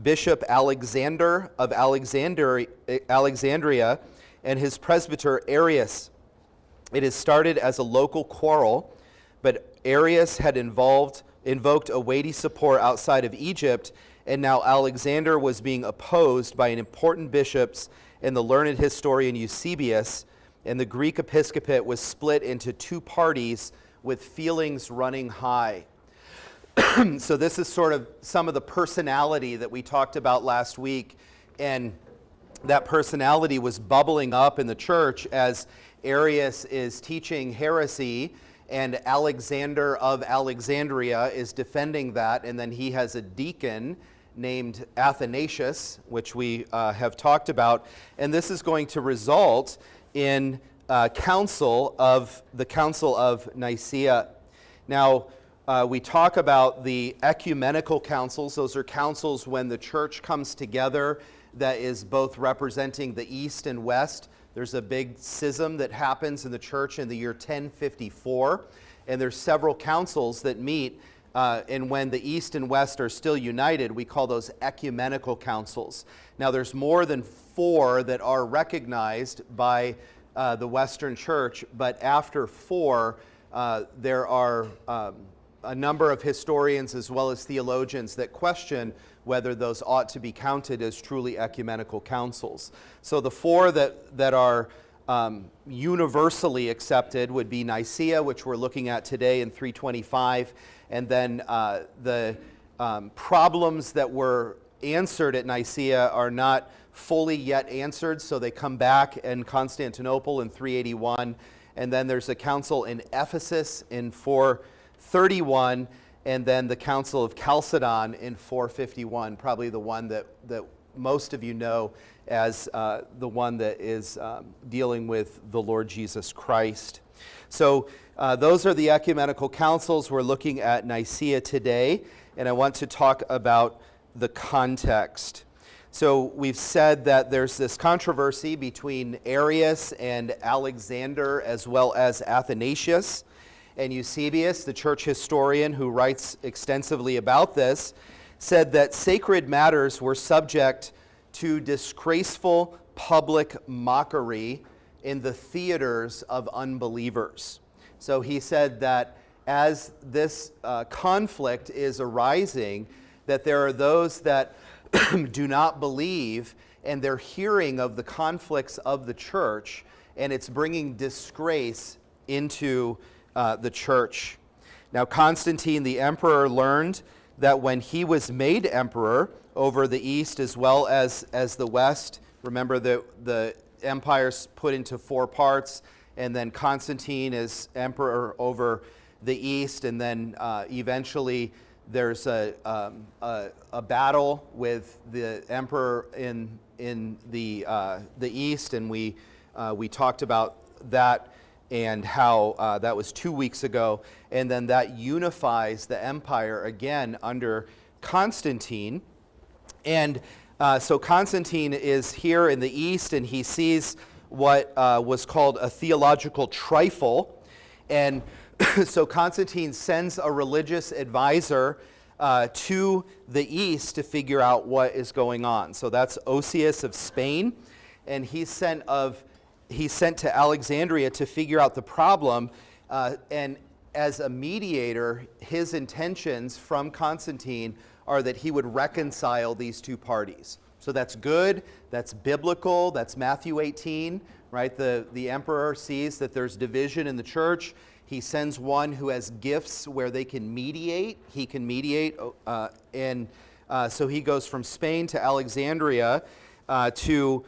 Bishop Alexander of Alexandria and his presbyter Arius. It has started as a local quarrel, but Arius had invoked a weighty support outside of Egypt, and now Alexander was being opposed by an important bishop and the learned historian Eusebius, and the Greek episcopate was split into two parties with feelings running high. So this is sort of some of the personality that we talked about last week, and that personality was bubbling up in the church as Arius is teaching heresy, and Alexander of Alexandria is defending that, and then he has a deacon named Athanasius, which we have talked about, and this is going to result in the Council of Nicea. Now, we talk about the ecumenical councils. Those are councils when the church comes together that is both representing the East and West. There's a big schism that happens in the church in the year 1054, and there's several councils that meet, and when the East and West are still united, we call those ecumenical councils. Now, there's more than 4 that are recognized by the Western Church, but after 4, there are a number of historians as well as theologians that question whether those ought to be counted as truly ecumenical councils. So the 4 that are universally accepted would be Nicaea, which we're looking at today in 325, and then the problems that were answered at Nicaea are not fully yet answered, so they come back in Constantinople in 381, and then there's a council in Ephesus in 431, and then the Council of Chalcedon in 451, probably the one that most of you know as the one that is dealing with the Lord Jesus Christ. So those are the ecumenical councils. We're looking at Nicaea today, and I want to talk about the context. So we've said that there's this controversy between Arius and Alexander as well as Athanasius. And Eusebius, the church historian who writes extensively about this, said that sacred matters were subject to disgraceful public mockery in the theaters of unbelievers. So he said that as this conflict is arising, that there are those that do not believe, and they're hearing of the conflicts of the church, and it's bringing disgrace into the church. Now, Constantine the emperor learned that when he was made emperor over the East as well as the West, remember that the empire's put into 4 parts, and then Constantine is emperor over the East, and then eventually there's a battle with the emperor in the East, and we talked about that and how that was 2 weeks ago, and then that unifies the empire again under Constantine. And so Constantine is here in the East, and he sees what was called a theological trifle, and so Constantine sends a religious advisor to the East to figure out what is going on. So that's Osius of Spain, and he sent to Alexandria to figure out the problem, and as a mediator, his intentions from Constantine are that he would reconcile these two parties. So that's good, that's biblical, that's Matthew 18, right? The emperor sees that there's division in the church. He sends one who has gifts where they can mediate. He can mediate, and so he goes from Spain to Alexandria to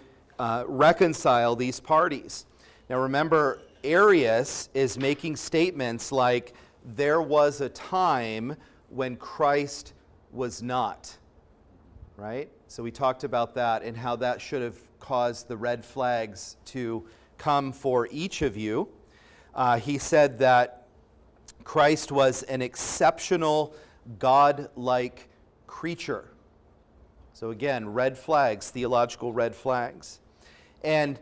reconcile these parties. Now remember, Arius is making statements like, there was a time when Christ was not, right? So we talked about that and how that should have caused the red flags to come for each of you. He said that Christ was an exceptional, God-like creature. So again, red flags, theological red flags. And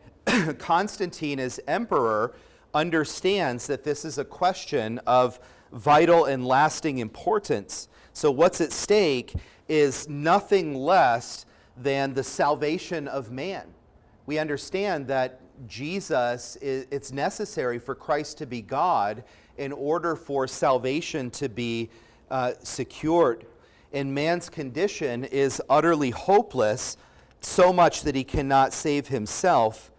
Constantine, as emperor, understands that this is a question of vital and lasting importance. So what's at stake is nothing less than the salvation of man. We understand that it's necessary for Christ to be God in order for salvation to be secured. And man's condition is utterly hopeless, so much that he cannot save himself.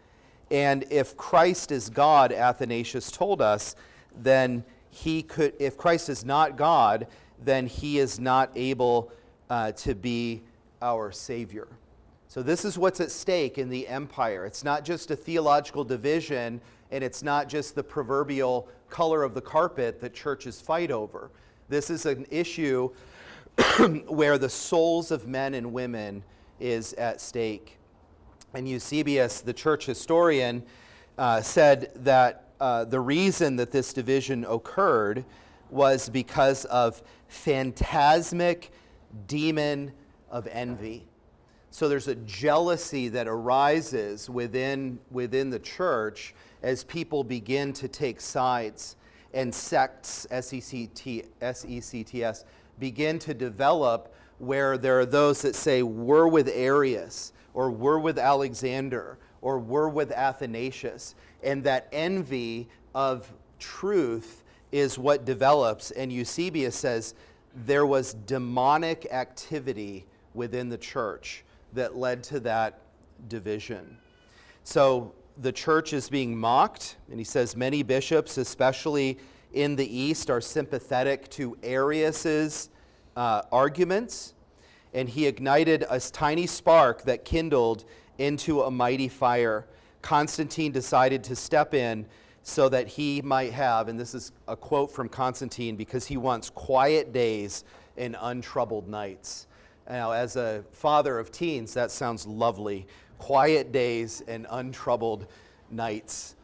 And if Christ is God, Athanasius told us, then if Christ is not God, then he is not able to be our Savior. So this is what's at stake in the empire. It's not just a theological division, and it's not just the proverbial color of the carpet that churches fight over. This is an issue where the souls of men and women is at stake. And Eusebius, the church historian, said that the reason that this division occurred was because of phantasmic demon of envy. So there's a jealousy that arises within the church as people begin to take sides, and sects, S-E-C-T-S, begin to develop, where there are those that say, we're with Arius, or we're with Alexander, or we're with Athanasius. And that envy of truth is what develops. And Eusebius says there was demonic activity within the church that led to that division. So the church is being mocked, and he says many bishops, especially in the East, are sympathetic to Arius's arguments, and he ignited a tiny spark that kindled into a mighty fire. Constantine decided to step in so that he might have, and this is a quote from Constantine, because he wants quiet days and untroubled nights. Now, as a father of teens, that sounds lovely. Quiet days and untroubled nights.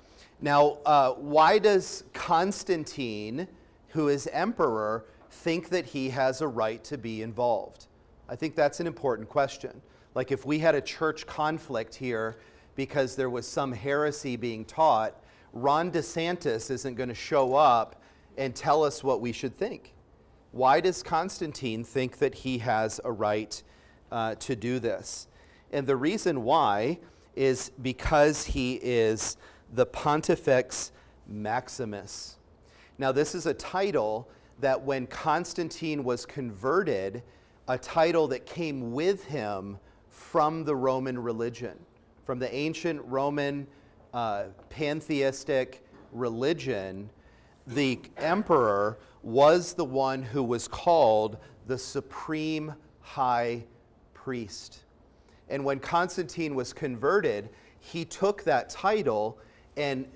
Now, why does Constantine, who is emperor, think that he has a right to be involved? I think that's an important question. Like, if we had a church conflict here because there was some heresy being taught, Ron DeSantis isn't going to show up and tell us what we should think. Why does Constantine think that he has a right to do this? And the reason why is because he is the Pontifex Maximus. Now, this is a title that when Constantine was converted, a title that came with him from the Roman religion, from the ancient Roman pantheistic religion. The emperor was the one who was called the supreme high priest. And when Constantine was converted, he took that title and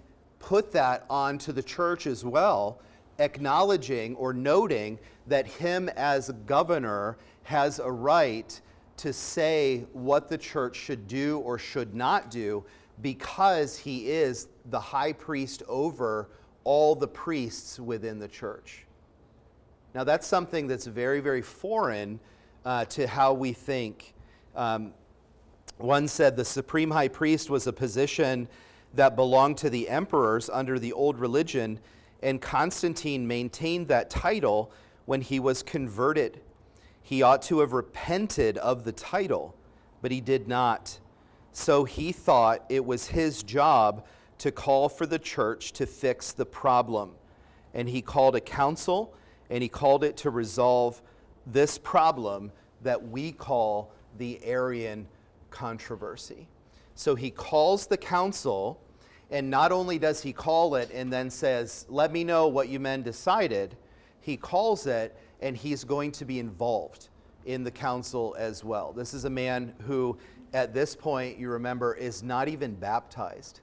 put that onto the church as well, acknowledging or noting that him as a governor has a right to say what the church should do or should not do, because he is the high priest over all the priests within the church. Now, that's something that's very, very foreign to how we think. One said the supreme high priest was a position that belonged to the emperors under the old religion, and Constantine maintained that title when he was converted. He ought to have repented of the title, but he did not. So he thought it was his job to call for the church to fix the problem. And he called a council, and he called it to resolve this problem that we call the Arian controversy. So he calls the council, and not only does he call it and then says, let me know what you men decided, he calls it, and he's going to be involved in the council as well. This is a man who, at this point, you remember, is not even baptized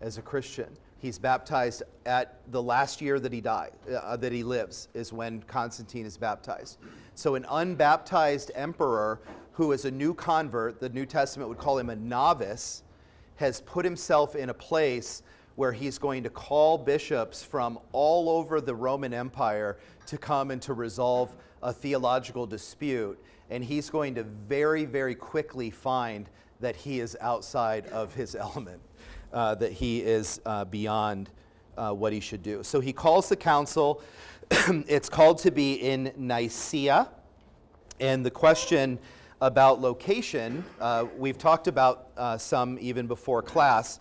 as a Christian. He's baptized at the last year that he lives, is when Constantine is baptized. So an unbaptized emperor who is a new convert, the New Testament would call him a novice, has put himself in a place where he's going to call bishops from all over the Roman Empire to come and to resolve a theological dispute. And he's going to very, very quickly find that he is outside of his element, that he is beyond what he should do. So he calls the council, It's called to be in Nicaea. And the question about location, we've talked about some even before class.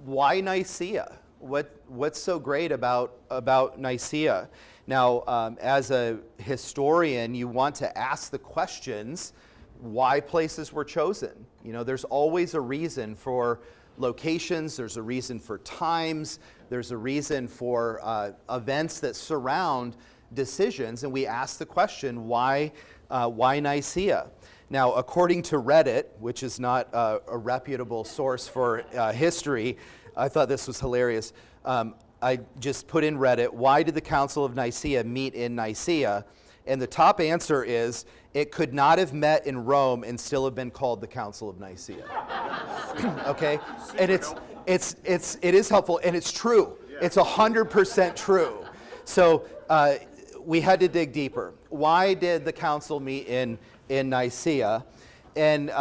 Why Nicaea? What's so great about Nicaea? Now, as a historian, you want to ask the questions why places were chosen. You know, there's always a reason for locations, there's a reason for times, there's a reason for events that surround decisions, and we ask the question, why Nicaea? Now, according to Reddit, which is not a reputable source for history, I thought this was hilarious. I just put in Reddit, why did the Council of Nicea meet in Nicaea? And the top answer is, it could not have met in Rome and still have been called the Council of Nicea. Okay? And it is helpful, and it's true. It's 100% true. So we had to dig deeper. Why did the council meet in Nicaea? And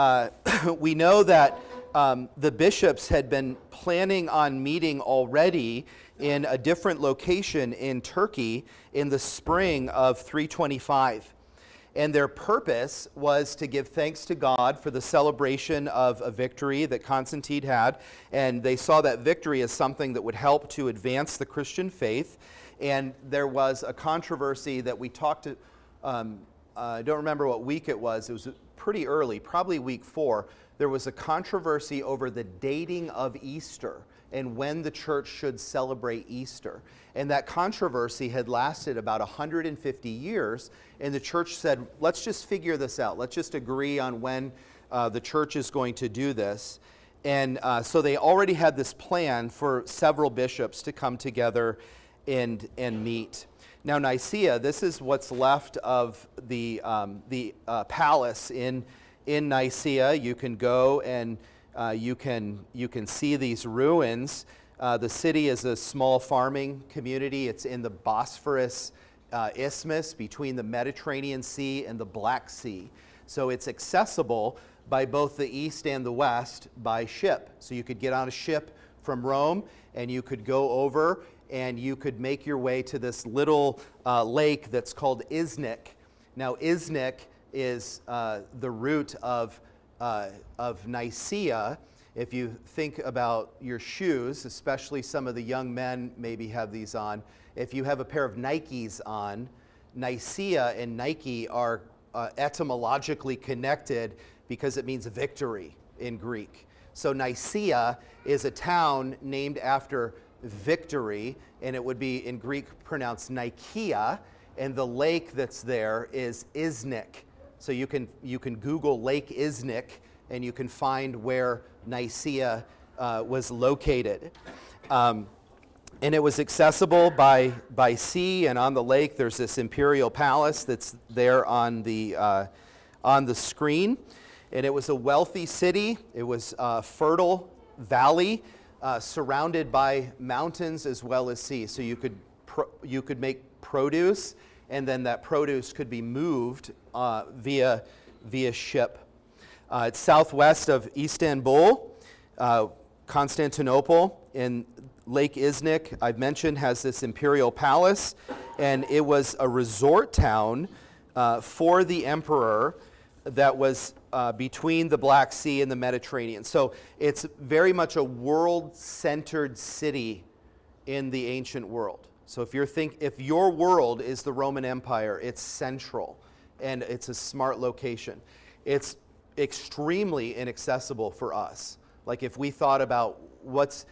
we know that the bishops had been planning on meeting already in a different location in Turkey in the spring of 325. And their purpose was to give thanks to God for the celebration of a victory that Constantine had. And they saw that victory as something that would help to advance the Christian faith. And there was a controversy that we talked to, I don't remember what week it was pretty early, probably week 4. There was a controversy over the dating of Easter and when the church should celebrate Easter. And that controversy had lasted about 150 years, and the church said, let's just figure this out. Let's just agree on when the church is going to do this. And so they already had this plan for several bishops to come together and meet. Now, Nicaea, this is what's left of the palace in Nicaea. You can go and you can see these ruins. The city is a small farming community. It's in the Bosphorus isthmus between the Mediterranean Sea and the Black Sea. So it's accessible by both the east and the west by ship. So you could get on a ship from Rome and you could go over and you could make your way to this little lake that's called Iznik. Now, Iznik is the root of Nicaea. If you think about your shoes, especially some of the young men maybe have these on, if you have a pair of Nikes on, Nicaea and Nike are etymologically connected because it means victory in Greek. So Nicaea is a town named after victory, and it would be in Greek pronounced Nikeia, and the lake that's there is Iznik. So you can Google Lake Iznik, and you can find where Nicaea was located. And it was accessible by sea, and on the lake there's this imperial palace that's there on the screen. And it was a wealthy city. It was a fertile valley surrounded by mountains as well as sea. So you could make produce, and then that produce could be moved via ship. It's southwest of Istanbul, Constantinople, and Lake Iznik, I've mentioned, has this imperial palace, and it was a resort town for the emperor that was between the Black Sea and the Mediterranean. So it's very much a world-centered city in the ancient world. So if your world is the Roman Empire, it's central, and it's a smart location. It's extremely inaccessible for us. Like if we thought about what's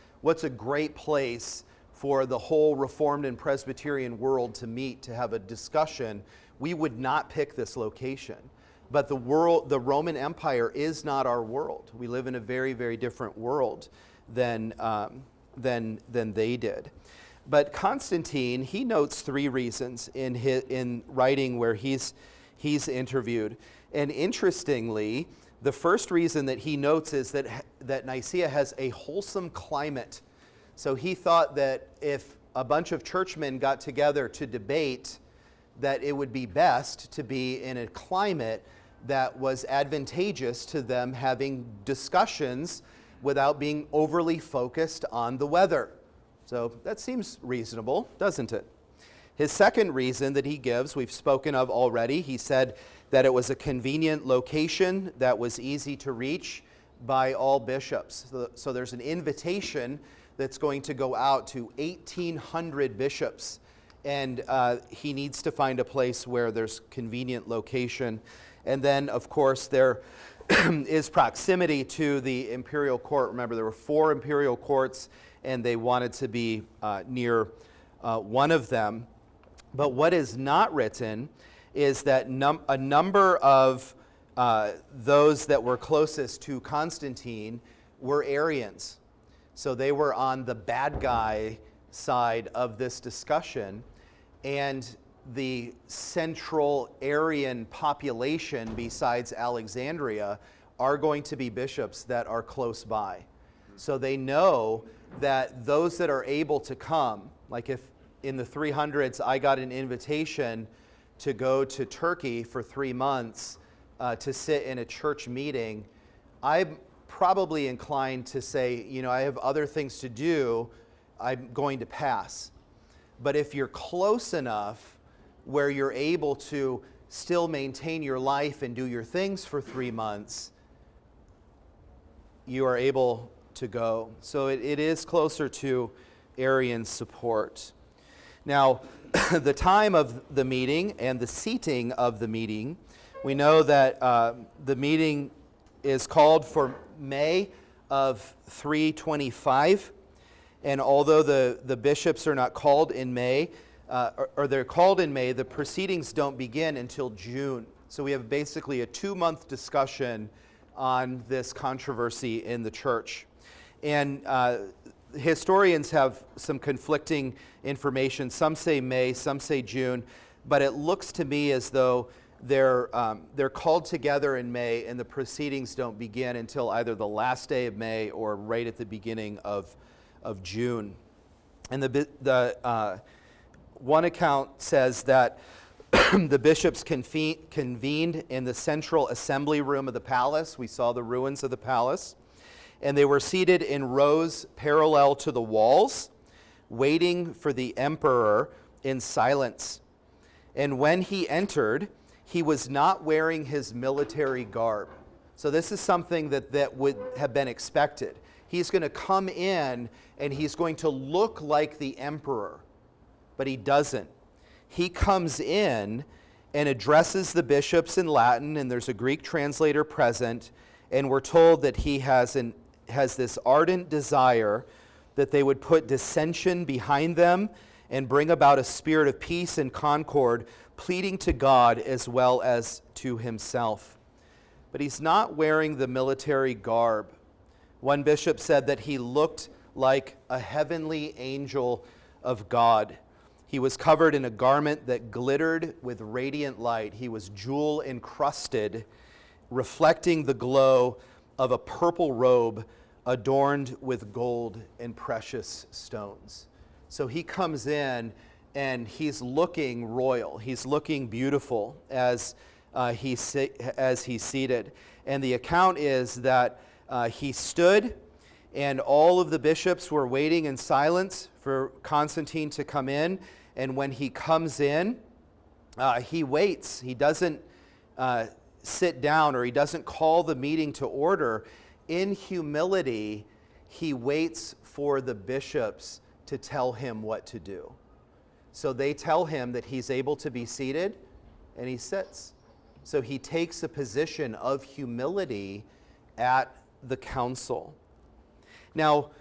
a great place for the whole Reformed and Presbyterian world to meet, to have a discussion, we would not pick this location. But the Roman Empire is not our world. We live in a very, very different world than they did. But Constantine, he notes 3 reasons in writing where he's interviewed. And interestingly, the first reason that he notes is that Nicaea has a wholesome climate. So he thought that if a bunch of churchmen got together to debate, that it would be best to be in a climate that was advantageous to them having discussions without being overly focused on the weather. So that seems reasonable, doesn't it? His second reason that he gives, we've spoken of already. He said that it was a convenient location that was easy to reach by all bishops. So there's an invitation that's going to go out to 1,800 bishops. And he needs to find a place where there's convenient location. And then, of course, there is proximity to the imperial court. Remember, there were 4 imperial courts, and they wanted to be near one of them. But what is not written is that a number of those that were closest to Constantine were Arians. So they were on the bad guy side of this discussion. And the central Arian population besides Alexandria are going to be bishops that are close by. So they know that those that are able to come, like if in the 300s I got an invitation to go to Turkey for 3 months to sit in a church meeting, I'm probably inclined to say, I have other things to do, I'm going to pass. But if you're close enough where you're able to still maintain your life and do your things for 3 months, you are able to go. So it is closer to Arian support. Now, the time of the meeting and the seating of the meeting, we know that the meeting is called for May of 325. And although the bishops are not called in May, or they're called in May, the proceedings don't begin until June. So we have basically a 2-month discussion on this controversy in the church. And historians have some conflicting information. Some say May, some say June, but it looks to me as though they're called together in May, and the proceedings don't begin until either the last day of May or right at the beginning of June. And the one account says that the bishops convened in the central assembly room of the palace. We saw the ruins of the palace. And they were seated in rows parallel to the walls, waiting for the emperor in silence. And when he entered, he was not wearing his military garb. So this is something that would have been expected. He's going to come in and he's going to look like the emperor, but he doesn't. He comes in and addresses the bishops in Latin, and there's a Greek translator present, and we're told that he has this ardent desire that they would put dissension behind them and bring about a spirit of peace and concord, pleading to God as well as to himself. But he's not wearing the military garb. One bishop said that he looked like a heavenly angel of God. He was covered in a garment that glittered with radiant light. He was jewel encrusted, reflecting the glow of a purple robe adorned with gold and precious stones. So he comes in and he's looking royal. He's looking beautiful as he's seated. And the account is that he stood, and all of the bishops were waiting in silence for Constantine to come in. And when he comes in, he waits. He doesn't sit down, or he doesn't call the meeting to order. In humility, he waits for the bishops to tell him what to do. So they tell him that he's able to be seated, and he sits. So he takes a position of humility at the council. Now,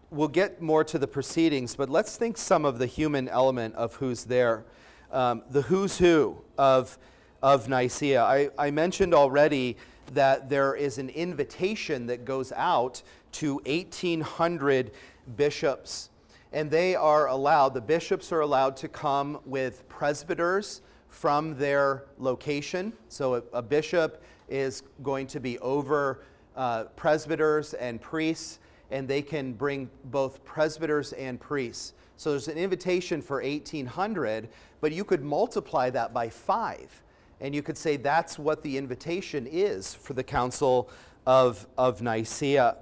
we'll get more to the proceedings, but let's think some of the human element of who's there. The who's who of Nicaea. I mentioned already that there is an invitation that goes out to 1,800 bishops, and the bishops are allowed to come with presbyters from their location. So a bishop is going to be over presbyters and priests, and they can bring both presbyters and priests. So there's an invitation for 1,800, but you could multiply that by 5. And you could say that's what the invitation is for the Council of Nicea.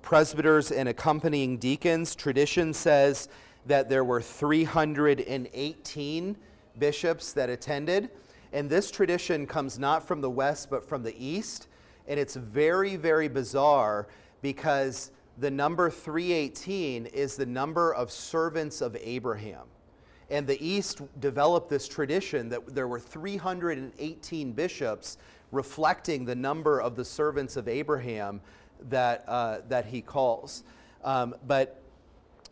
Presbyters and accompanying deacons, tradition says that there were 318 bishops that attended. And this tradition comes not from the west, but from the east. And it's very, very bizarre because the number 318 is the number of servants of Abraham. And the East developed this tradition that there were 318 bishops reflecting the number of the servants of Abraham that he calls. But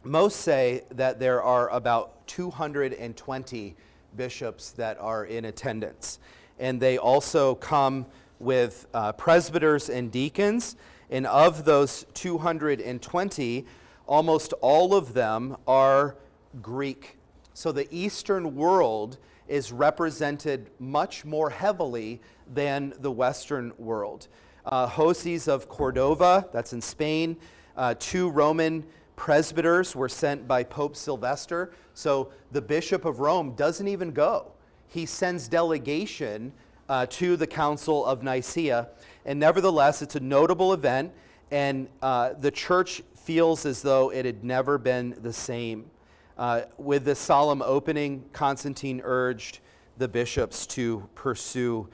most say that there are about 220 bishops that are in attendance. And they also come with presbyters and deacons. And of those 220, almost all of them are Greek. So the Eastern world is represented much more heavily than the Western world. Hoces of Cordova, that's in Spain, 2 Roman presbyters were sent by Pope Sylvester. So the Bishop of Rome doesn't even go. He sends delegation to the Council of Nicea. And nevertheless, it's a notable event, and the church feels as though it had never been the same. With this solemn opening, Constantine urged the bishops to pursue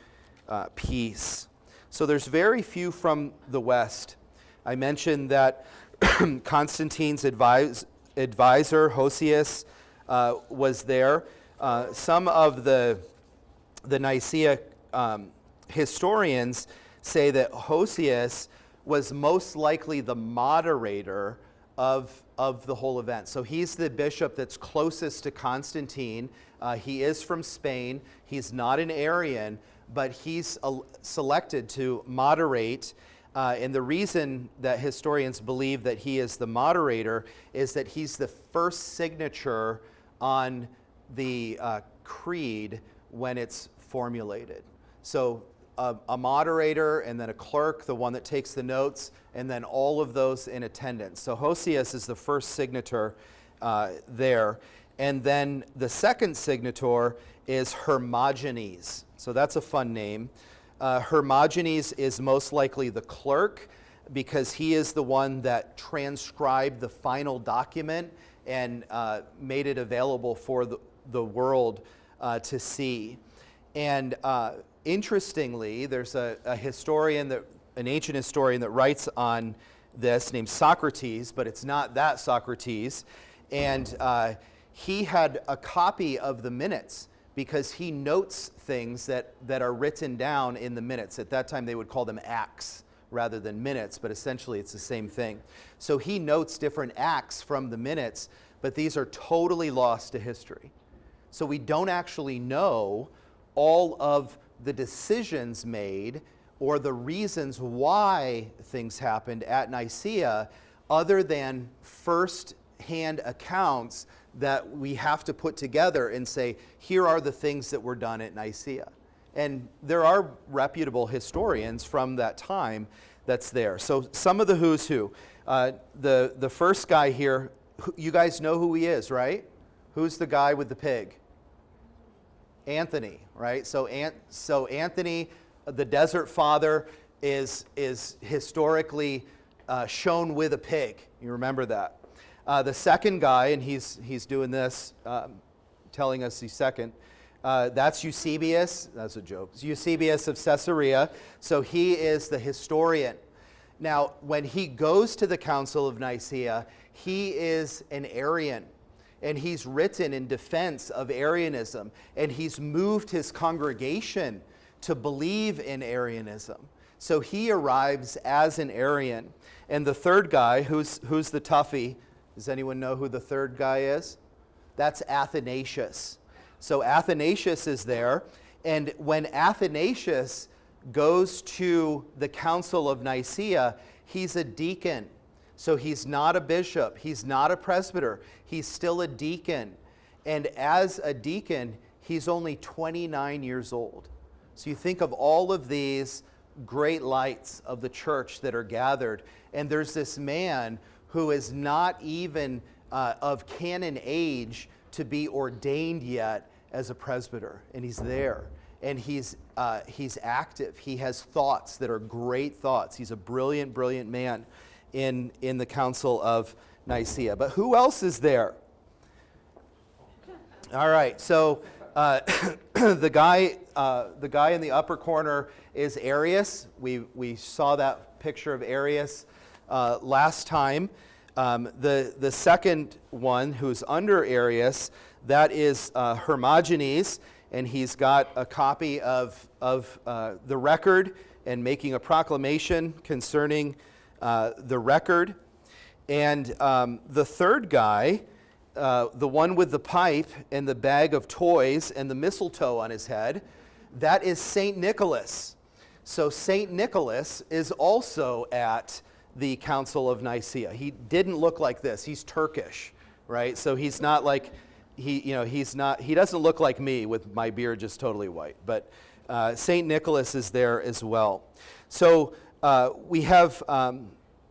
peace. So there's very few from the West. I mentioned that Constantine's advisor, Hosius, was there. Some of the Nicaea historians say that Hosius was most likely the moderator of the whole event. So he's the bishop that's closest to Constantine. He is from Spain. He's not an Arian, but he's selected to moderate. And the reason that historians believe that he is the moderator is that he's the first signature on the creed when it's formulated. So a moderator, and then a clerk, the one that takes the notes, and then all of those in attendance. So Hosius is the first signator there. And then the second signator is Hermogenes. So that's a fun name. Hermogenes is most likely the clerk because he is the one that transcribed the final document and made it available for the world to see. And interestingly, there's a historian, an ancient historian that writes on this named Socrates, but it's not that Socrates. And he had a copy of the minutes because he notes things that are written down in the minutes. At that time, they would call them acts rather than minutes, but essentially it's the same thing. So he notes different acts from the minutes, but these are totally lost to history. So we don't actually know all of the decisions made or the reasons why things happened at Nicaea other than first-hand accounts that we have to put together and say, here are the things that were done at Nicaea. And there are reputable historians from that time that's there. So some of the who's who. The first guy here, you guys know who he is, right? Who's the guy with the pig? Anthony, right? So Anthony, the Desert Father, is historically shown with a pig. You remember that. The second guy, and he's doing this, telling us he's second. That's Eusebius. That's a joke. It's Eusebius of Caesarea. So he is the historian. Now, when he goes to the Council of Nicea, he is an Arian. And he's written in defense of Arianism. And he's moved his congregation to believe in Arianism. So he arrives as an Arian. And the third guy, who's the toughie, does anyone know who the third guy is? That's Athanasius. So Athanasius is there. And when Athanasius goes to the Council of Nicea, he's a deacon. So he's not a bishop. He's not a presbyter. He's still a deacon. And as a deacon, he's only 29 years old. So you think of all of these great lights of the church that are gathered. And there's this man who is not even of canon age to be ordained yet as a presbyter. And he's there. And he's active. He has thoughts that are great thoughts. He's a brilliant, brilliant man in the Council of Nicea. But who else is there? All right, so the guy in the upper corner is Arius. We saw that picture of Arius last time. The second one, who's under Arius, that is Hermogenes, and he's got a copy of the record and making a proclamation concerning the record. And the third guy, the one with the pipe and the bag of toys and the mistletoe on his head, that is St. Nicholas. So St. Nicholas is also at the Council of Nicea. He didn't look like this. He's Turkish, right? So he's not like, he doesn't look like me with my beard just totally white. But St. Nicholas is there as well. So we have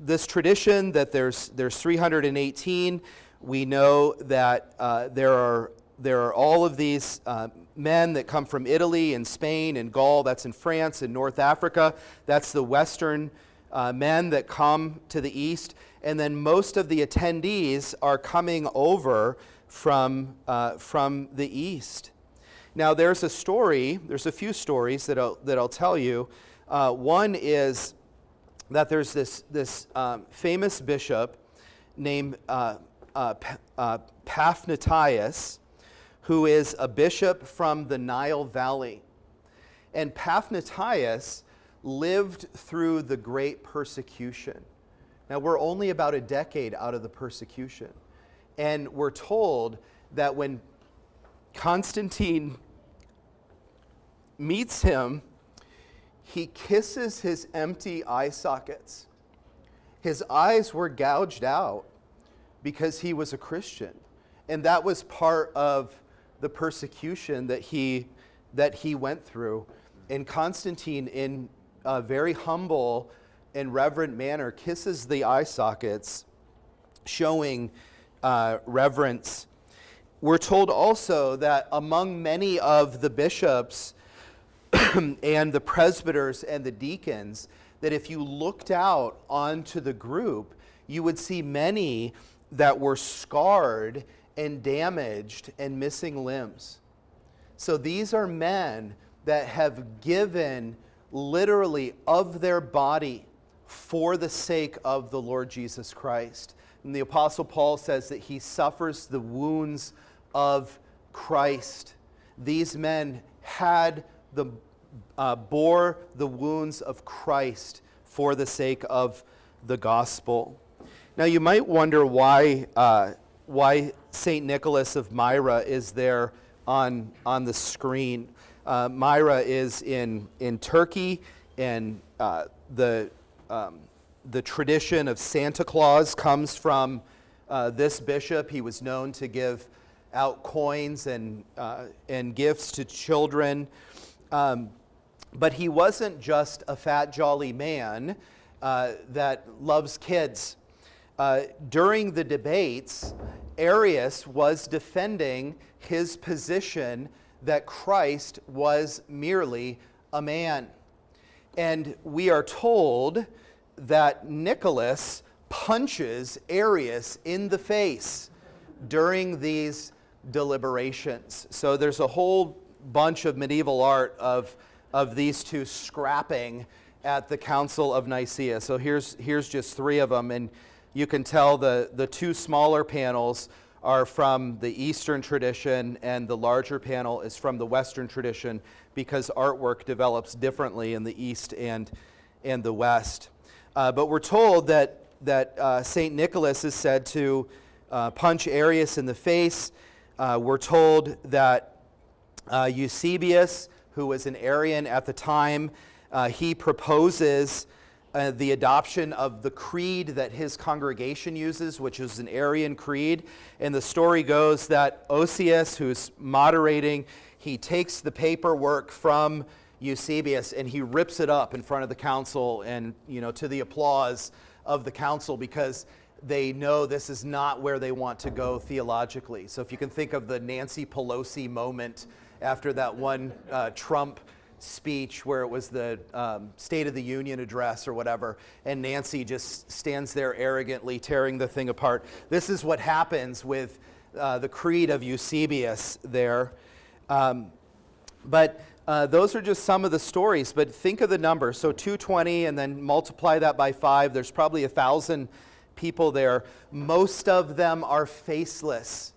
this tradition that there's 318. We know that there are all of these men that come from Italy and Spain and Gaul. That's in France and North Africa. That's the Western men that come to the east. And then most of the attendees are coming over from the east. Now there's a few stories that I'll tell you. One is that there's this famous bishop named Paphnutius, who is a bishop from the Nile Valley. And Paphnutius lived through the great persecution. Now, we're only about a decade out of the persecution. And we're told that when Constantine meets him, he kisses his empty eye sockets. His eyes were gouged out because he was a Christian. And that was part of the persecution that he went through. And Constantine, in a very humble and reverent manner, kisses the eye sockets, showing reverence. We're told also that among many of the bishops and the presbyters and the deacons, that if you looked out onto the group, you would see many that were scarred and damaged and missing limbs. So these are men that have given literally of their body for the sake of the Lord Jesus Christ. And the Apostle Paul says that he suffers the wounds of Christ. These men bore the wounds of Christ for the sake of the gospel. Now you might wonder why St. Nicholas of Myra is there on the screen. Myra is in Turkey, and the tradition of Santa Claus comes from this bishop. He was known to give out coins and gifts to children. But he wasn't just a fat, jolly man that loves kids. During the debates, Arius was defending his position that Christ was merely a man. And we are told that Nicholas punches Arius in the face during these deliberations. So there's a whole bunch of medieval art of these two scrapping at the Council of Nicea. So here's just three of them, and you can tell the two smaller panels are from the Eastern tradition, and the larger panel is from the Western tradition, because artwork develops differently in the East and the West. But we're told that St. Nicholas is said to punch Arius in the face. We're told that Eusebius, who was an Arian at the time, he proposes the adoption of the creed that his congregation uses, which is an Arian creed. And the story goes that Osius, who's moderating, he takes the paperwork from Eusebius and he rips it up in front of the council, and to the applause of the council, because they know this is not where they want to go theologically. So if you can think of the Nancy Pelosi moment after that one Trump speech where it was the State of the Union address or whatever, and Nancy just stands there arrogantly tearing the thing apart. This is what happens with the creed of Eusebius there. But those are just some of the stories. But think of the number. So 220 and then multiply that by 5. There's probably 1,000 people there. Most of them are faceless.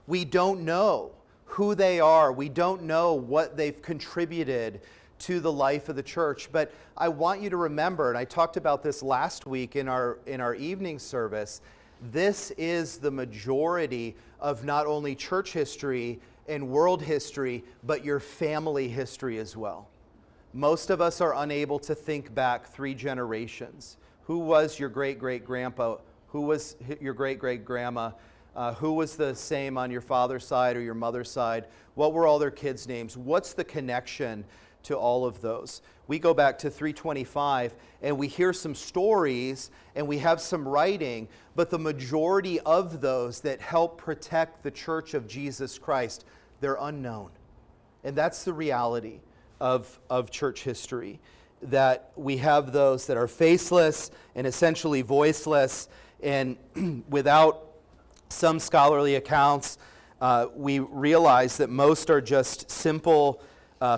We don't know who they are. We don't know what they've contributed to the life of the church. But I want you to remember, and I talked about this last week in our evening service, this is the majority of not only church history and world history, but your family history as well. Most of us are unable to think back 3 generations. Who was your great-great-grandpa? Who was your great-great-grandma? Who was the same on your father's side or your mother's side? What were all their kids' names? What's the connection to all of those? We go back to 325 and we hear some stories and we have some writing, but the majority of those that help protect the Church of Jesus Christ, they're unknown. And that's the reality of church history, that we have those that are faceless and essentially voiceless, and without some scholarly accounts, we realize that most are just simple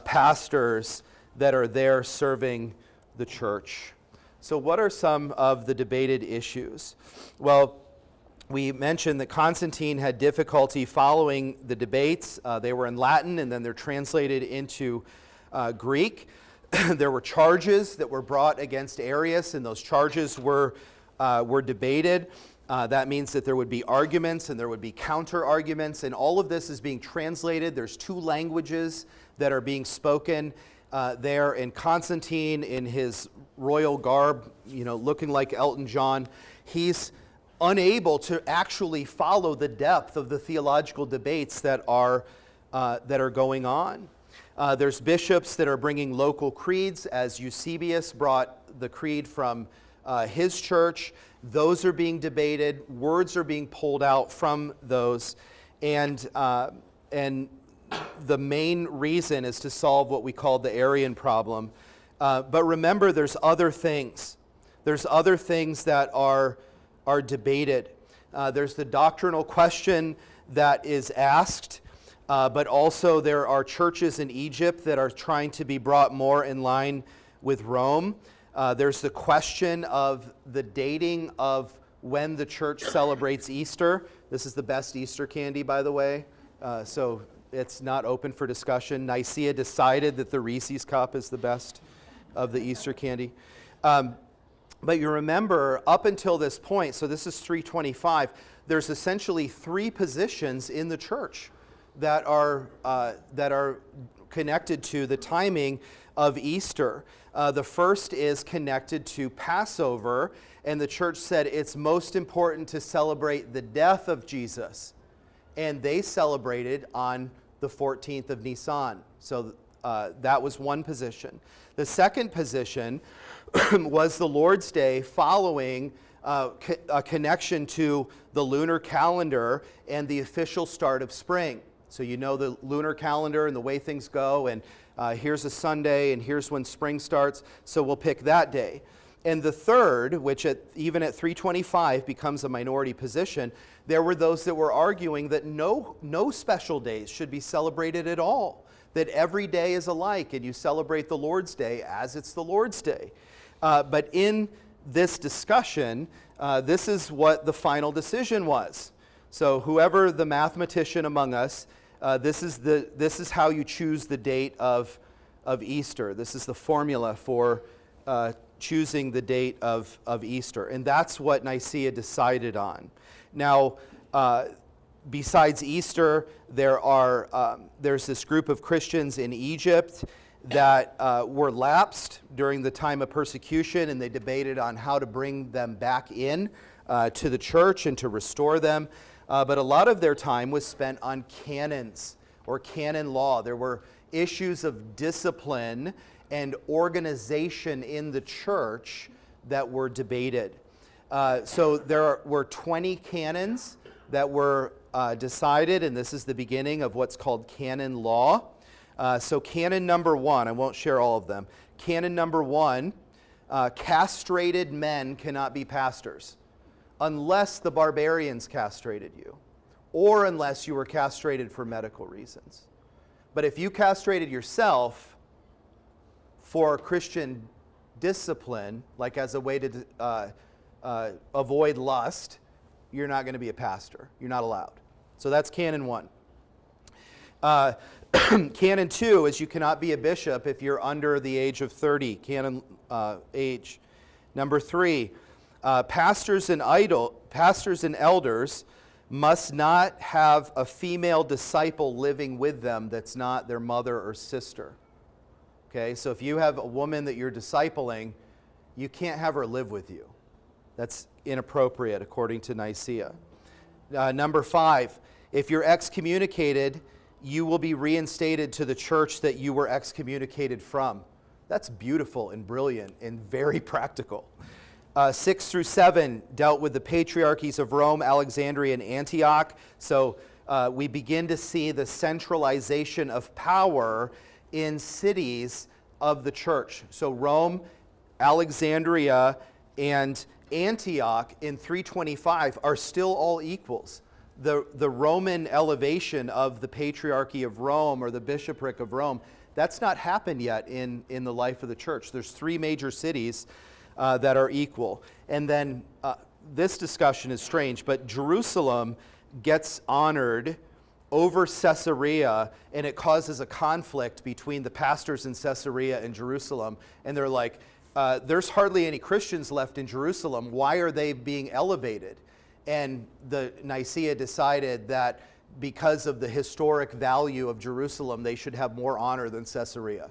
pastors that are there serving the church. So what are some of the debated issues? Well, we mentioned that Constantine had difficulty following the debates. They were in Latin and then they're translated into Greek. There were charges that were brought against Arius, and those charges were debated. That means that there would be arguments and there would be counter-arguments, and all of this is being translated. There's 2 languages that are being spoken there, and Constantine, in his royal garb, looking like Elton John, he's unable to actually follow the depth of the theological debates that are going on. There's bishops that are bringing local creeds, as Eusebius brought the creed from his church. Those are being debated. Words are being pulled out from those, and the main reason is to solve what we call the Arian problem. But remember, there's other things. There's other things that are debated. There's the doctrinal question that is asked, but also there are churches in Egypt that are trying to be brought more in line with Rome. There's the question of the dating of when the church celebrates Easter. This is the best Easter candy, by the way, so it's not open for discussion. Nicea decided that the Reese's Cup is the best of the Easter candy. But you remember, up until this point, so this is 325, there's essentially 3 positions in the church that are connected to the timing of Easter. The first is connected to Passover, and the church said it's most important to celebrate the death of Jesus. And they celebrated on the 14th of Nisan. So that was one position. The second position was the Lord's Day, following a connection to the lunar calendar and the official start of spring. So you know the lunar calendar and the way things go, and here's a Sunday, and here's when spring starts, so we'll pick that day. And the third, which even at 325 becomes a minority position, there were those that were arguing that no special days should be celebrated at all, that every day is alike, and you celebrate the Lord's Day as it's the Lord's Day. But in this discussion, this is what the final decision was. So whoever the mathematician among us, this is how you choose the date of Easter. This is the formula for choosing the date of Easter. And that's what Nicaea decided on. Now, besides Easter, there's this group of Christians in Egypt that were lapsed during the time of persecution, and they debated on how to bring them back in to the church and to restore them. But a lot of their time was spent on canons or canon law. There were issues of discipline and organization in the church that were debated. So there were 20 canons that were decided, and this is the beginning of what's called canon law. So canon number 1, I won't share all of them. Canon number 1, castrated men cannot be pastors unless the barbarians castrated you, or unless you were castrated for medical reasons. But if you castrated yourself for Christian discipline, like as a way to avoid lust, you're not going to be a pastor. You're not allowed. So that's canon 1. Canon 2 is you cannot be a bishop if you're under the age of 30, canon age. Number 3, pastors and elders must not have a female disciple living with them that's not their mother or sister. Okay, so if you have a woman that you're discipling, you can't have her live with you. That's inappropriate according to Nicea. Number 5, if you're excommunicated, you will be reinstated to the church that you were excommunicated from. That's beautiful and brilliant and very practical. 6 through 7 dealt with the patriarchies of Rome, Alexandria, and Antioch. So we begin to see the centralization of power in cities of the church. So Rome, Alexandria, and Antioch in 325 are still all equals. The Roman elevation of the Patriarchy of Rome or the Bishopric of Rome, that's not happened yet in the life of the church. There's 3 major cities that are equal. And then this discussion is strange, but Jerusalem gets honored over Caesarea, and it causes a conflict between the pastors in Caesarea and Jerusalem. And they're like, there's hardly any Christians left in Jerusalem. Why are they being elevated? And the Nicaea decided that because of the historic value of Jerusalem, they should have more honor than Caesarea.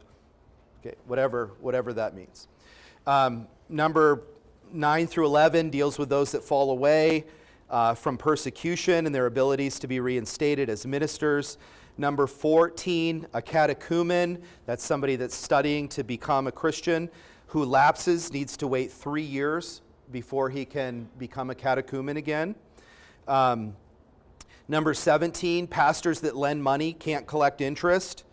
Okay, whatever that means. Number 9 through 11 deals with those that fall away from persecution and their abilities to be reinstated as ministers. Number 14, a catechumen, that's somebody that's studying to become a Christian, who lapses, needs to wait 3 years before he can become a catechumen again. Number 17, pastors that lend money can't collect interest.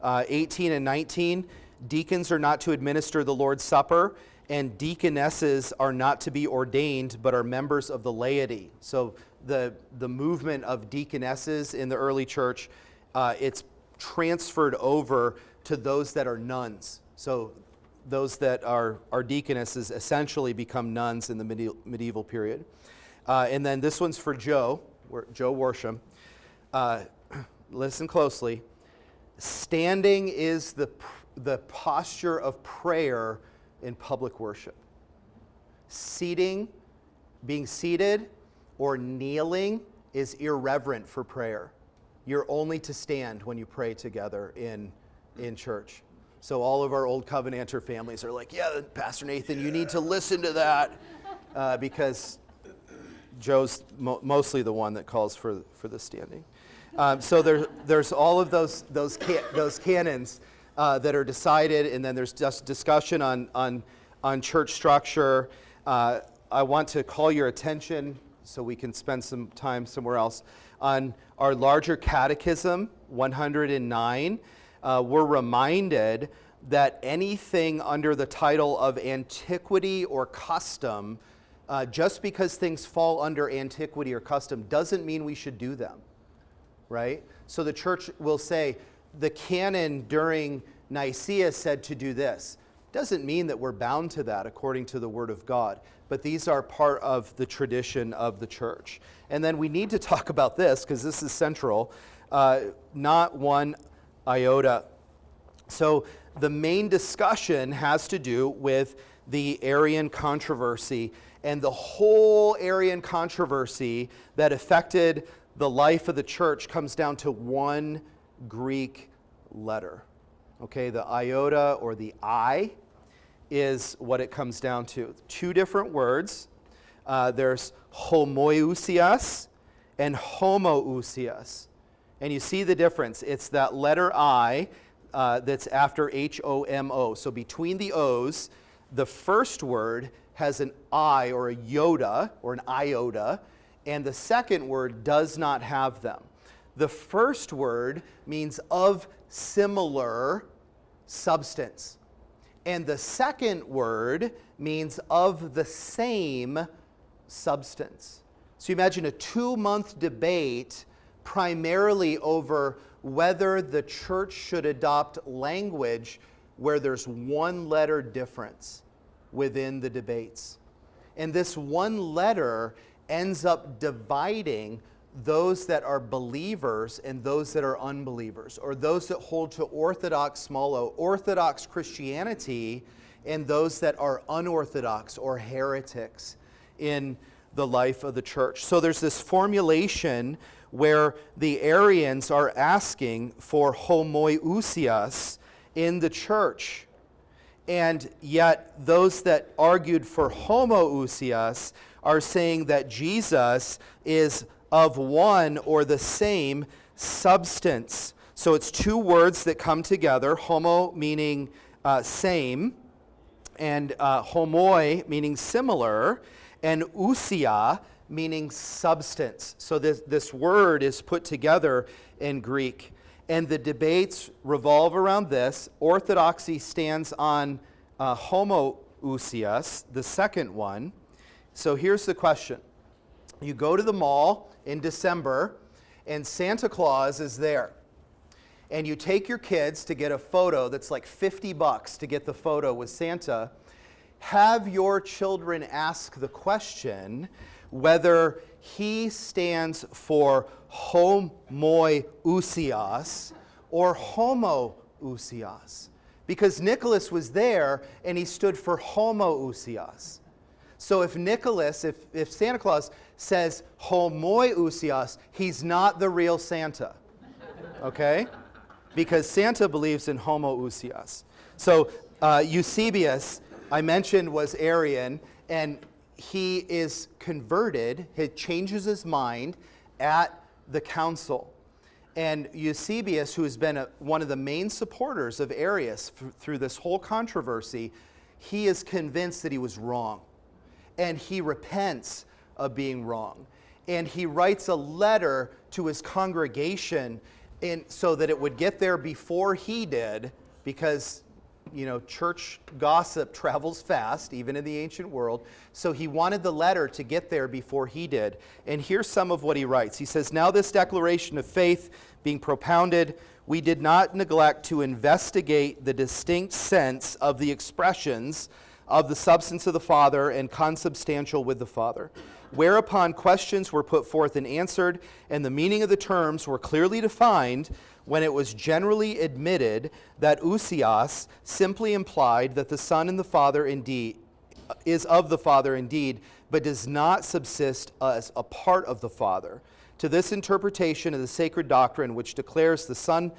18 and 19, deacons are not to administer the Lord's Supper, and deaconesses are not to be ordained, but are members of the laity. So the movement of deaconesses in the early church, it's transferred over to those that are nuns. So those that are deaconesses essentially become nuns in the medieval period. And then this one's for Joe Worsham. Listen closely. Standing is the posture of prayer in public worship. Being seated or kneeling is irreverent for prayer. You're only to stand when you pray together in church. So all of our old Covenanter families are like, yeah, Pastor Nathan, you need to listen to that, because Joe's mostly the one that calls for the standing. So there's all of those canons that are decided, and then there's just discussion on church structure. I want to call your attention, so we can spend some time somewhere else, on our larger catechism, 109. We're reminded that anything under the title of antiquity or custom, just because things fall under antiquity or custom, doesn't mean we should do them, right? So the church will say, the canon during Nicaea said to do this. Doesn't mean that we're bound to that according to the Word of God, but these are part of the tradition of the church. And then we need to talk about this, because this is central, not one iota. So the main discussion has to do with the Arian controversy, and the whole Arian controversy that affected the life of the church comes down to one Greek letter. Okay, the iota or the I is what it comes down to. 2 different words. There's homoousios and homoousios. And you see the difference. It's that letter I that's after H-O-M-O. So between the O's, the first word has an I or a iota or an iota, and the second word does not have them. The first word means of similar substance, and the second word means of the same substance. So you imagine a 2-month debate primarily over whether the church should adopt language where there's one letter difference within the debates. And this one letter ends up dividing those that are believers and those that are unbelievers, or those that hold to Orthodox, small o, Orthodox Christianity, and those that are unorthodox or heretics in the life of the church. So there's this formulation where the Arians are asking for homoousios in the church. And yet those that argued for homoousios are saying that Jesus is of one or the same substance. So it's two words that come together, homo meaning same, and homoi meaning similar, and ousia meaning substance. So this word is put together in Greek. And the debates revolve around this. Orthodoxy stands on homoousios, the second one. So here's the question. You go to the mall in December, and Santa Claus is there. And you take your kids to get a photo that's like $50 to get the photo with Santa. Have your children ask the question whether he stands for homoousios or homoousios. Because Nicholas was there and he stood for homoousios. So if Santa Claus says homoousios, he's not the real Santa. Okay? Because Santa believes in homoousios. So Eusebius, I mentioned, was Arian, and he is converted. He changes his mind at the council. And Eusebius, who has been one of the main supporters of Arius through this whole controversy, he is convinced that he was wrong. And he repents of being wrong. And he writes a letter to his congregation so that it would get there before he did, because church gossip travels fast, even in the ancient world. So he wanted the letter to get there before he did. And here's some of what he writes. He says, "Now this declaration of faith being propounded, we did not neglect to investigate the distinct sense of the expressions of the substance of the Father and consubstantial with the Father. Whereupon questions were put forth and answered, and the meaning of the terms were clearly defined, when it was generally admitted that ousios simply implied that the Son and the Father indeed is of the Father indeed, but does not subsist as a part of the Father. To this interpretation of the sacred doctrine, which declares the Son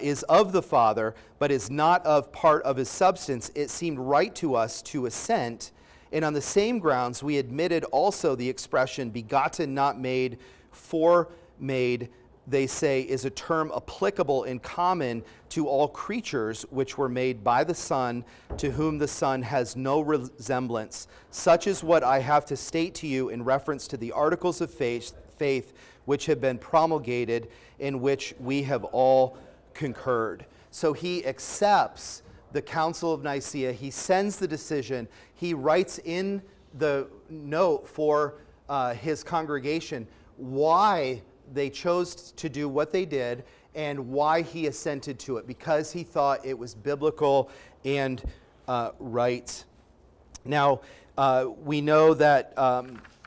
is of the Father, but is not of part of his substance, it seemed right to us to assent. And on the same grounds, we admitted also the expression begotten, not made, foremade, they say, is a term applicable in common to all creatures which were made by the Son, to whom the Son has no resemblance. Such is what I have to state to you in reference to the articles of faith which have been promulgated, in which we have all concurred." So he accepts the Council of Nicea. He sends the decision. He writes in the note for his congregation why they chose to do what they did and why he assented to it, because he thought it was biblical and right. Now, we know that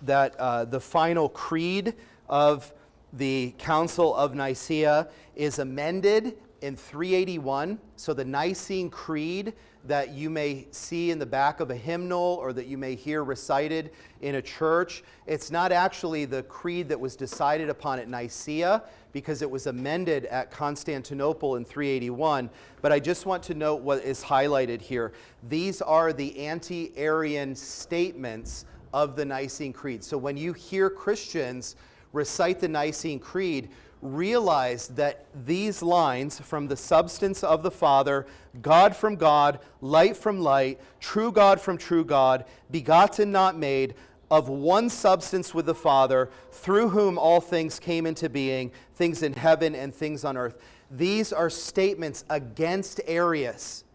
the final creed of the Council of Nicea is amended in 381. So the Nicene Creed that you may see in the back of a hymnal or that you may hear recited in a church, it's not actually the creed that was decided upon at Nicaea, because it was amended at Constantinople in 381. But I just want to note what is highlighted here. These are the anti-Arian statements of the Nicene Creed. So when you hear Christians recite the Nicene Creed, realize that these lines, from the substance of the Father, God from God, light from light, true God from true God, begotten not made, of one substance with the Father, through whom all things came into being, things in heaven and things on earth. These are statements against Arius,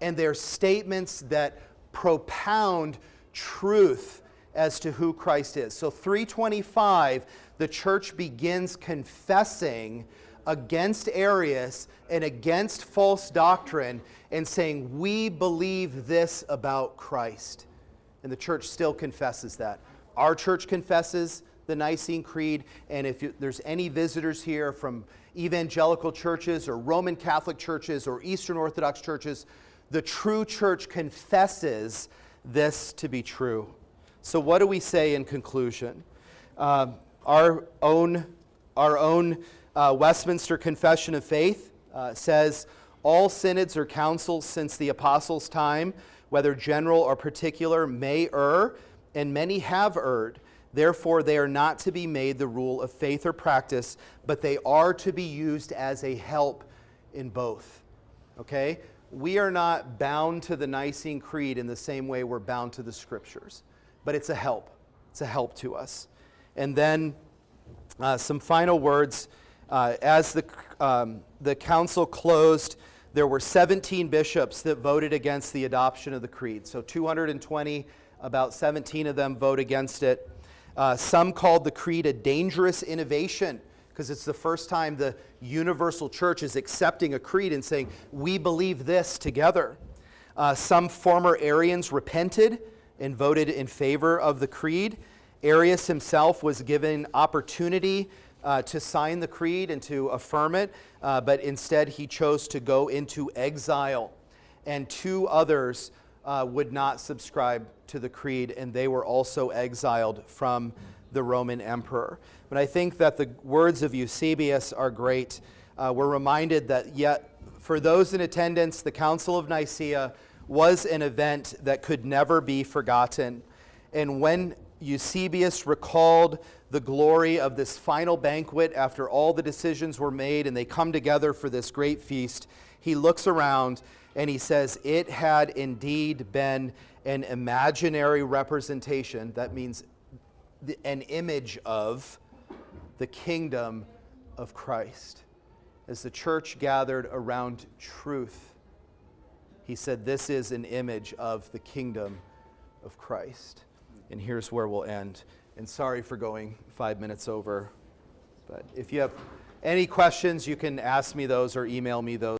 and they're statements that propound truth as to who Christ is. So 325, the church begins confessing against Arius and against false doctrine and saying, we believe this about Christ. And the church still confesses that. Our church confesses the Nicene Creed, and if there's any visitors here from evangelical churches or Roman Catholic churches or Eastern Orthodox churches, the true church confesses this to be true. So what do we say in conclusion? Our own Westminster Confession of Faith says, all synods or councils since the apostles' time, whether general or particular, may err, and many have erred. Therefore, they are not to be made the rule of faith or practice, but they are to be used as a help in both. Okay? We are not bound to the Nicene Creed in the same way we're bound to the Scriptures, but it's a help. It's a help to us. And then some final words. As the council closed, there were 17 bishops that voted against the adoption of the creed. So 220, about 17 of them vote against it. Some called the creed a dangerous innovation because it's the first time the universal church is accepting a creed and saying, we believe this together. Some former Arians repented and voted in favor of the creed. Arius himself was given opportunity to sign the creed and to affirm it, but instead he chose to go into exile. And 2 others would not subscribe to the creed, and they were also exiled from the Roman emperor. But I think that the words of Eusebius are great. We're reminded that yet for those in attendance, the Council of Nicea was an event that could never be forgotten. And when Eusebius recalled the glory of this final banquet after all the decisions were made and they come together for this great feast, he looks around and he says, it had indeed been an imaginary representation. That means an image of the kingdom of Christ. As the church gathered around truth, he said, this is an image of the kingdom of Christ. And here's where we'll end. And sorry for going 5 minutes over. But if you have any questions, you can ask me those or email me those.